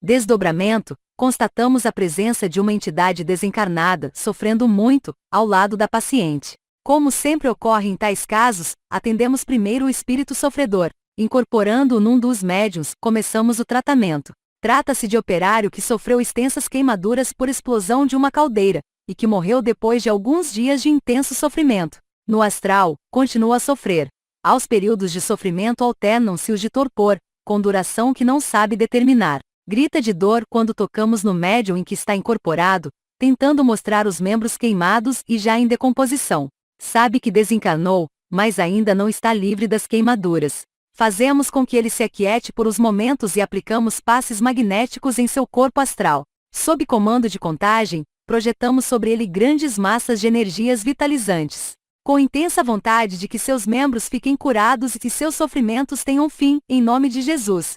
A: desdobramento, constatamos a presença de uma entidade desencarnada, sofrendo muito, ao lado da paciente. Como sempre ocorre em tais casos, atendemos primeiro o espírito sofredor. Incorporando-o num dos médiuns, começamos o tratamento. Trata-se de operário que sofreu extensas queimaduras por explosão de uma caldeira, e que morreu depois de alguns dias de intenso sofrimento. No astral, continua a sofrer. Aos períodos de sofrimento alternam-se os de torpor, com duração que não sabe determinar. Grita de dor quando tocamos no médium em que está incorporado, tentando mostrar os membros queimados e já em decomposição. Sabe que desencarnou, mas ainda não está livre das queimaduras. Fazemos com que ele se aquiete por uns momentos e aplicamos passes magnéticos em seu corpo astral. Sob comando de contagem, projetamos sobre ele grandes massas de energias vitalizantes, com intensa vontade de que seus membros fiquem curados e que seus sofrimentos tenham fim, em nome de Jesus.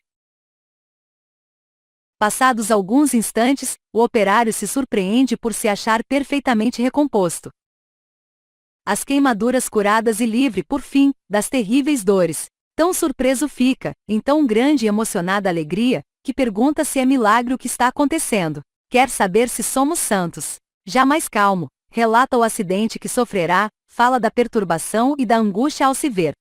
A: Passados alguns instantes, o operário se surpreende por se achar perfeitamente recomposto. As queimaduras curadas e livre, por fim, das terríveis dores. Tão surpreso fica, em tão grande e emocionada alegria, que pergunta se é milagre o que está acontecendo. Quer saber se somos santos. Já mais calmo, relata o acidente que sofrerá, fala da perturbação e da angústia ao se ver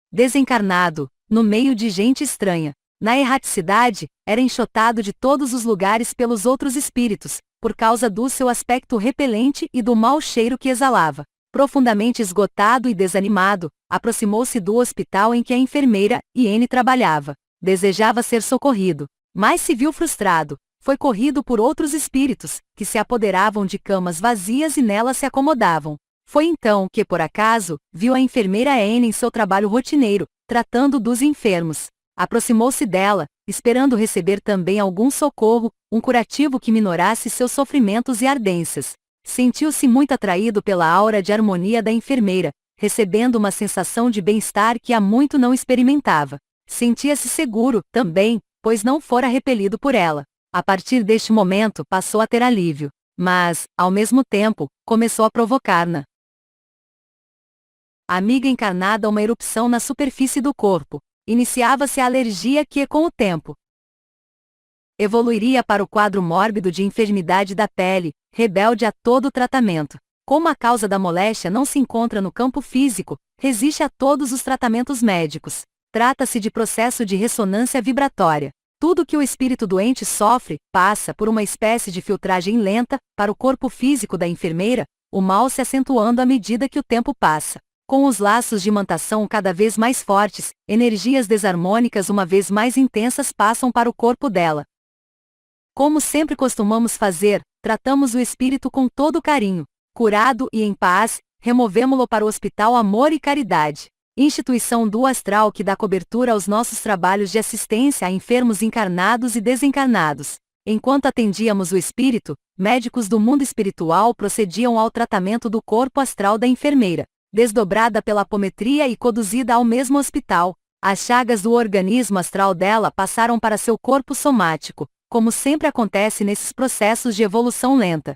A: desencarnado, no meio de gente estranha. Na erraticidade, era enxotado de todos os lugares pelos outros espíritos, por causa do seu aspecto repelente e do mau cheiro que exalava. Profundamente esgotado e desanimado, aproximou-se do hospital em que a enfermeira, I.N. trabalhava. Desejava ser socorrido, mas se viu frustrado. Foi corrido por outros espíritos, que se apoderavam de camas vazias e nelas se acomodavam. Foi então que, por acaso, viu a enfermeira N em seu trabalho rotineiro, tratando dos enfermos. Aproximou-se dela, esperando receber também algum socorro, um curativo que minorasse seus sofrimentos e ardências. Sentiu-se muito atraído pela aura de harmonia da enfermeira, recebendo uma sensação de bem-estar que há muito não experimentava. Sentia-se seguro, também, pois não fora repelido por ela. A partir deste momento passou a ter alívio, mas, ao mesmo tempo, começou a provocar-na amiga encarnada uma erupção na superfície do corpo. Iniciava-se a alergia que, com o tempo, evoluiria para o quadro mórbido de enfermidade da pele, rebelde a todo o tratamento. Como a causa da moléstia não se encontra no campo físico, resiste a todos os tratamentos médicos. Trata-se de processo de ressonância vibratória. Tudo que o espírito doente sofre, passa por uma espécie de filtragem lenta, para o corpo físico da enfermeira, o mal se acentuando à medida que o tempo passa. Com os laços de imantação cada vez mais fortes, energias desarmônicas uma vez mais intensas passam para o corpo dela. Como sempre costumamos fazer, tratamos o espírito com todo carinho. Curado e em paz, removemo-lo para o Hospital Amor e Caridade, instituição do astral que dá cobertura aos nossos trabalhos de assistência a enfermos encarnados e desencarnados. Enquanto atendíamos o espírito, médicos do mundo espiritual procediam ao tratamento do corpo astral da enfermeira, desdobrada pela apometria e conduzida ao mesmo hospital. As chagas do organismo astral dela passaram para seu corpo somático, como sempre acontece nesses processos de evolução lenta.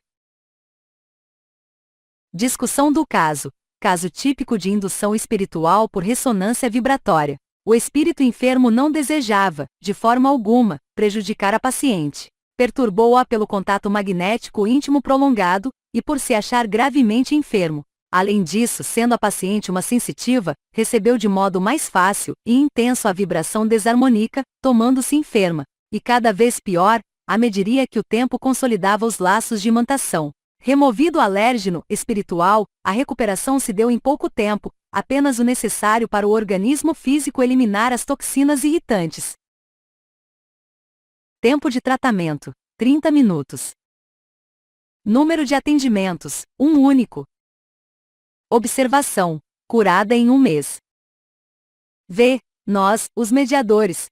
A: Discussão do caso. Caso típico de indução espiritual por ressonância vibratória. O espírito enfermo não desejava, de forma alguma, prejudicar a paciente. Perturbou-a pelo contato magnético íntimo prolongado, e por se achar gravemente enfermo. Além disso, sendo a paciente uma sensitiva, recebeu de modo mais fácil e intenso a vibração desarmônica, tomando-se enferma, e cada vez pior, à medida que o tempo consolidava os laços de imantação. Removido o alérgeno espiritual, a recuperação se deu em pouco tempo, apenas o necessário para o organismo físico eliminar as toxinas irritantes. Tempo de tratamento: 30 minutos. Número de atendimentos: um único. Observação: curada em um mês. V. Nós, os mediadores.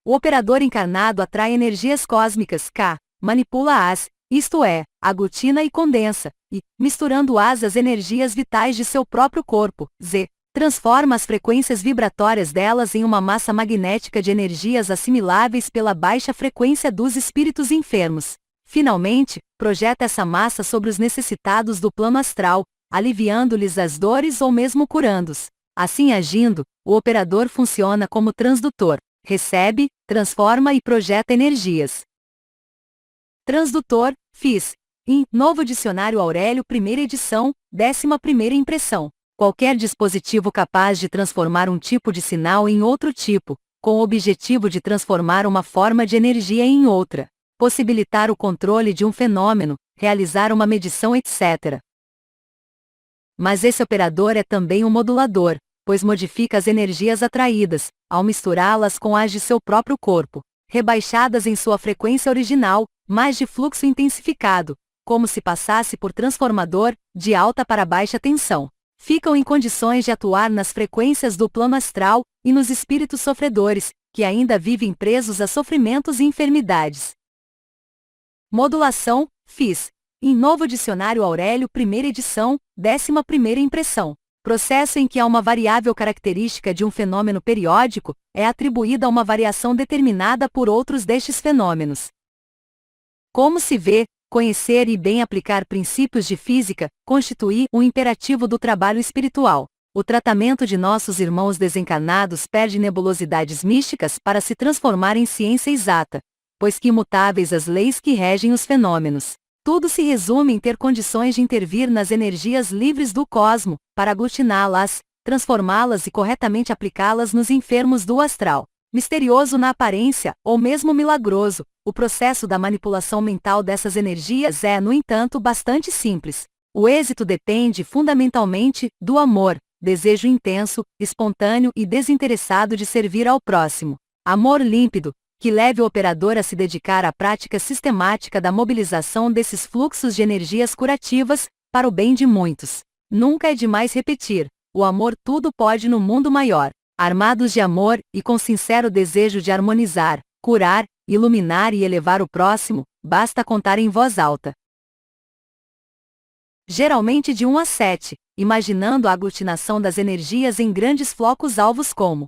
A: O operador encarnado atrai energias cósmicas K, manipula-as, isto é, aglutina e condensa, e, misturando-as às energias vitais de seu próprio corpo, Z, transforma as frequências vibratórias delas em uma massa magnética de energias assimiláveis pela baixa frequência dos espíritos enfermos. Finalmente, projeta essa massa sobre os necessitados do plano astral, aliviando-lhes as dores ou mesmo curando-os. Assim agindo, o operador funciona como transdutor, recebe, transforma e projeta energias. Transdutor, FIS. Em Novo Dicionário Aurélio, primeira edição, 11ª impressão. Qualquer dispositivo capaz de transformar um tipo de sinal em outro tipo, com o objetivo de transformar uma forma de energia em outra, possibilitar o controle de um fenômeno, realizar uma medição, etc. Mas esse operador é também um modulador, pois modifica as energias atraídas, ao misturá-las com as de seu próprio corpo, rebaixadas em sua frequência original, mas de fluxo intensificado, como se passasse por transformador, de alta para baixa tensão. Ficam em condições de atuar nas frequências do plano astral, e nos espíritos sofredores, que ainda vivem presos a sofrimentos e enfermidades. Modulação, FIS. Em Novo Dicionário Aurélio, primeira edição, 11ª impressão. Processo em que a uma variável característica de um fenômeno periódico é atribuída a uma variação determinada por outros destes fenômenos. Como se vê, conhecer e bem aplicar princípios de física constitui um imperativo do trabalho espiritual. O tratamento de nossos irmãos desencarnados perde nebulosidades místicas para se transformar em ciência exata, pois que imutáveis as leis que regem os fenômenos. Tudo se resume em ter condições de intervir nas energias livres do cosmo, para aglutiná-las, transformá-las e corretamente aplicá-las nos enfermos do astral. Misterioso na aparência, ou mesmo milagroso, o processo da manipulação mental dessas energias é, no entanto, bastante simples. O êxito depende fundamentalmente do amor, desejo intenso, espontâneo e desinteressado de servir ao próximo. Amor límpido, que leve o operador a se dedicar à prática sistemática da mobilização desses fluxos de energias curativas, para o bem de muitos. Nunca é demais repetir: o amor tudo pode no mundo maior. Armados de amor, e com sincero desejo de harmonizar, curar, iluminar e elevar o próximo, basta contar em voz alta. Geralmente de 1 a 7, imaginando a aglutinação das energias em grandes flocos alvos como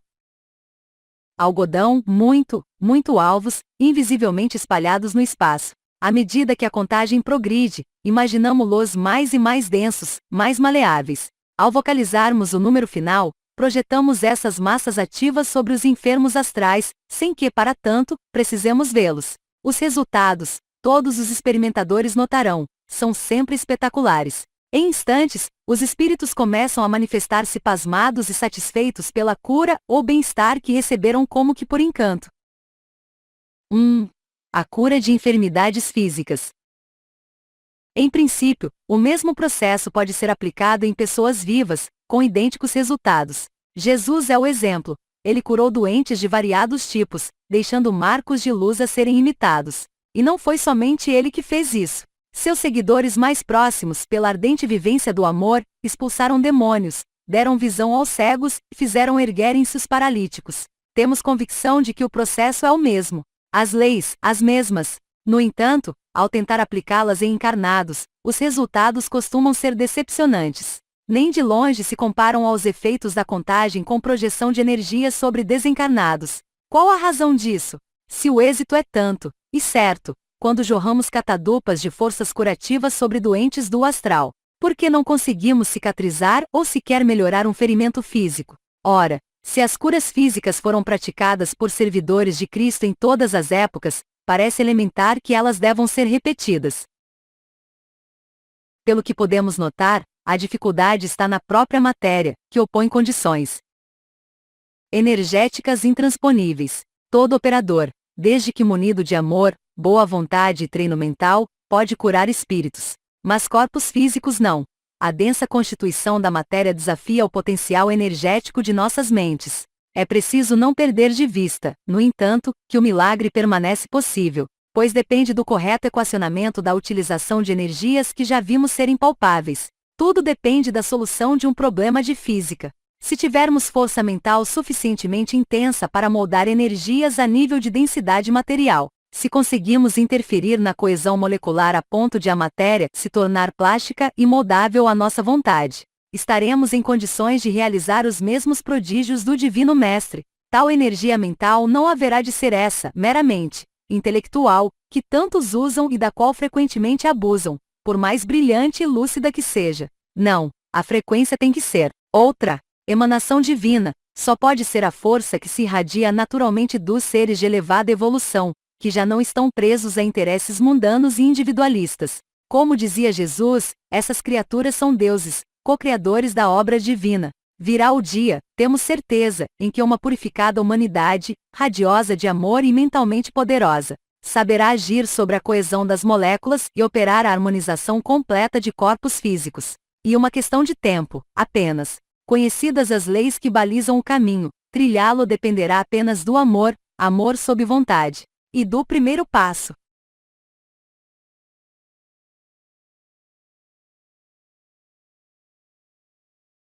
A: algodão, muito alvos, invisivelmente espalhados no espaço. À medida que a contagem progride, imaginamo-los mais e mais densos, mais maleáveis. Ao vocalizarmos o número final, projetamos essas massas ativas sobre os enfermos astrais, sem que, para tanto, precisemos vê-los. Os resultados, todos os experimentadores notarão, são sempre espetaculares. Em instantes, os espíritos começam a manifestar-se pasmados e satisfeitos pela cura ou bem-estar que receberam como que por encanto. 1. A cura de enfermidades físicas. Em princípio, o mesmo processo pode ser aplicado em pessoas vivas, com idênticos resultados. Jesus é o exemplo. Ele curou doentes de variados tipos, deixando marcos de luz a serem imitados. E não foi somente ele que fez isso. Seus seguidores mais próximos, pela ardente vivência do amor, expulsaram demônios, deram visão aos cegos e fizeram erguerem-se os paralíticos. Temos convicção de que o processo é o mesmo. As leis, as mesmas. No entanto, ao tentar aplicá-las em encarnados, os resultados costumam ser decepcionantes. Nem de longe se comparam aos efeitos da contagem com projeção de energia sobre desencarnados. Qual a razão disso? Se o êxito é tanto, e certo, quando jorramos catadupas de forças curativas sobre doentes do astral, por que não conseguimos cicatrizar ou sequer melhorar um ferimento físico? Ora, se as curas físicas foram praticadas por servidores de Cristo em todas as épocas, parece elementar que elas devam ser repetidas. Pelo que podemos notar, a dificuldade está na própria matéria, que opõe condições energéticas intransponíveis. Todo operador, desde que munido de amor, boa vontade e treino mental, pode curar espíritos. Mas corpos físicos não. A densa constituição da matéria desafia o potencial energético de nossas mentes. É preciso não perder de vista, no entanto, que o milagre permanece possível, pois depende do correto equacionamento da utilização de energias que já vimos serem palpáveis. Tudo depende da solução de um problema de física. Se tivermos força mental suficientemente intensa para moldar energias a nível de densidade material, se conseguimos interferir na coesão molecular a ponto de a matéria se tornar plástica e moldável à nossa vontade, estaremos em condições de realizar os mesmos prodígios do Divino Mestre. Tal energia mental não haverá de ser essa, meramente, intelectual, que tantos usam e da qual frequentemente abusam, por mais brilhante e lúcida que seja. Não, a frequência tem que ser outra. Emanação divina, só pode ser a força que se irradia naturalmente dos seres de elevada evolução, que já não estão presos a interesses mundanos e individualistas. Como dizia Jesus, essas criaturas são deuses, co-criadores da obra divina. Virá o dia, temos certeza, em que uma purificada humanidade, radiosa de amor e mentalmente poderosa, saberá agir sobre a coesão das moléculas e operar a harmonização completa de corpos físicos. E uma questão de tempo, apenas. Conhecidas as leis que balizam o caminho, trilhá-lo dependerá apenas do amor, amor sob vontade, e do primeiro passo,